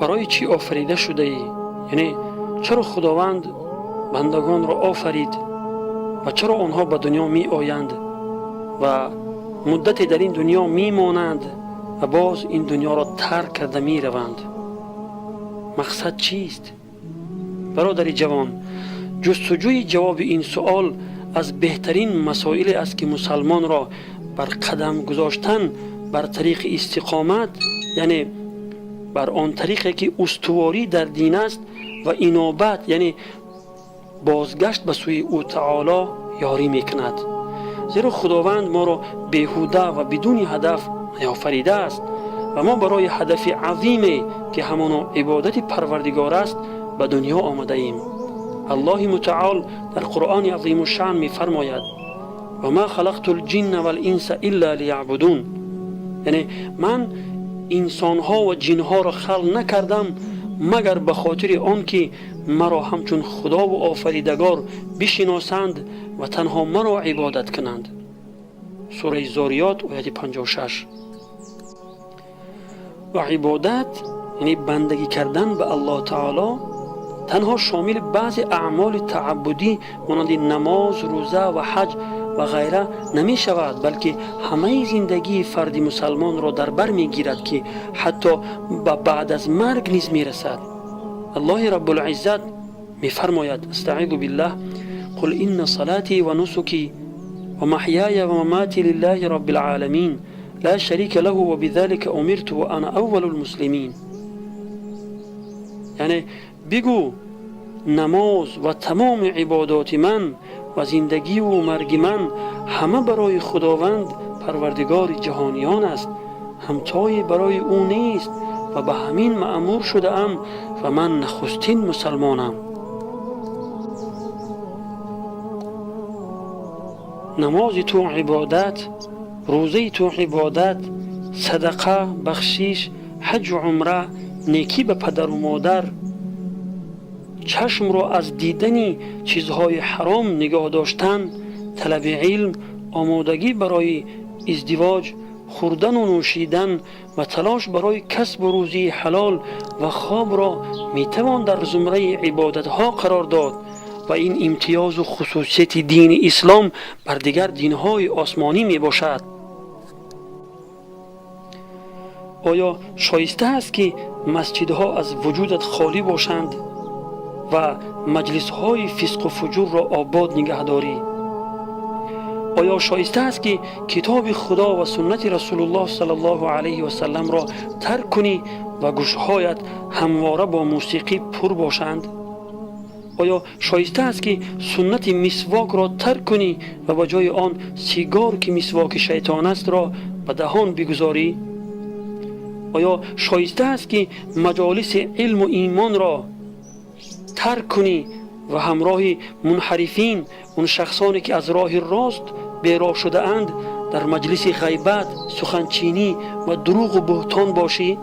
برای چی آفریده شده ای؟ یعنی چرا خداوند بندگان را آفرید و چرا آنها به دنیا می آیند و مدتی در این دنیا می مانند و باز این دنیا را ترک کرده می روند؟ مقصد چیست؟ برادر جوان، جستجوی جواب این سوال از بهترین مسائل است که مسلمان را بر قدم گذاشتن بر طریق استقامت، یعنی بر آن طریقی که استواری در دین است، و انابت یعنی بازگشت به سوی او تعالی یاری میکند. زیرا خداوند ما را بیهوده و بدون هدف نیافریده است و ما برای هدف عظیمی که همان عبادت پروردگار است به دنیا آمده ایم. الله متعال در قرآن عظیم الشأن میفرماید: و ما خلقت الجن والانس الا لیعبدون، یعنی من انسانها و جنها را خلق نکردم مگر به خاطر آن که مرا همچون خدا و آفریدگار بشناسند و تنها مرا عبادت کنند. سوره زاریات آیه 56. و عبادت یعنی بندگی کردن به الله تعالی تنها شامل بعض اعمال تعبدی مانند نماز، روزه و حج و غیره نمی شود، بلکه همه زندگی فردی مسلمان را در بر می گیرد که حتی بعد از مرگ نیز می رسد. الله رب العزت می فرماید: استعیذ بالله، قل ان صلاتی و نسکی و محیای و مماتی لله رب العالمین لا شریک له و بذلك امرت و انا اول المسلمین. یعنی بگو نماز و تمام عبادات من و زندگی و مرگ من همه برای خداوند پروردگار جهانیان است، همتای برای او نیست و به همین مأمور شده ام و من نخستین مسلمانم. نماز تو عبادت، روزه تو عبادت، صدقه، بخشش، حج و عمره، نیکی به پدر و مادر، چشم را از دیدن چیزهای حرام نگاه داشتن، طلب علم، آمادگی برای ازدواج، خوردن و نوشیدن و تلاش برای کسب و روزی حلال و خواب را میتوان در زمره عبادتها قرار داد و این امتیاز و خصوصیت دین اسلام بر دیگر دینهای آسمانی می باشد. آیا شایسته است که مسجدها از وجودت خالی باشند و مجلس‌های فسق و فجور را آباد نگه داری؟ آیا شایسته است که کتاب خدا و سنت رسول الله صلی الله علیه و سلم را ترک کنی و گوشهایت همواره با موسیقی پر باشند؟ آیا شایسته است که سنت مسواک را ترک کنی و به جای آن سیگار که مسواک شیطان است را به دهان بگذاری؟ آیا شایسته است که مجالس علم و ایمان را ترک کنی و همراه منحرفین، اون شخصانی که از راه راست بیراه شده اند، در مجلس غیبت، سخنچینی و دروغ و بهتان باشی؟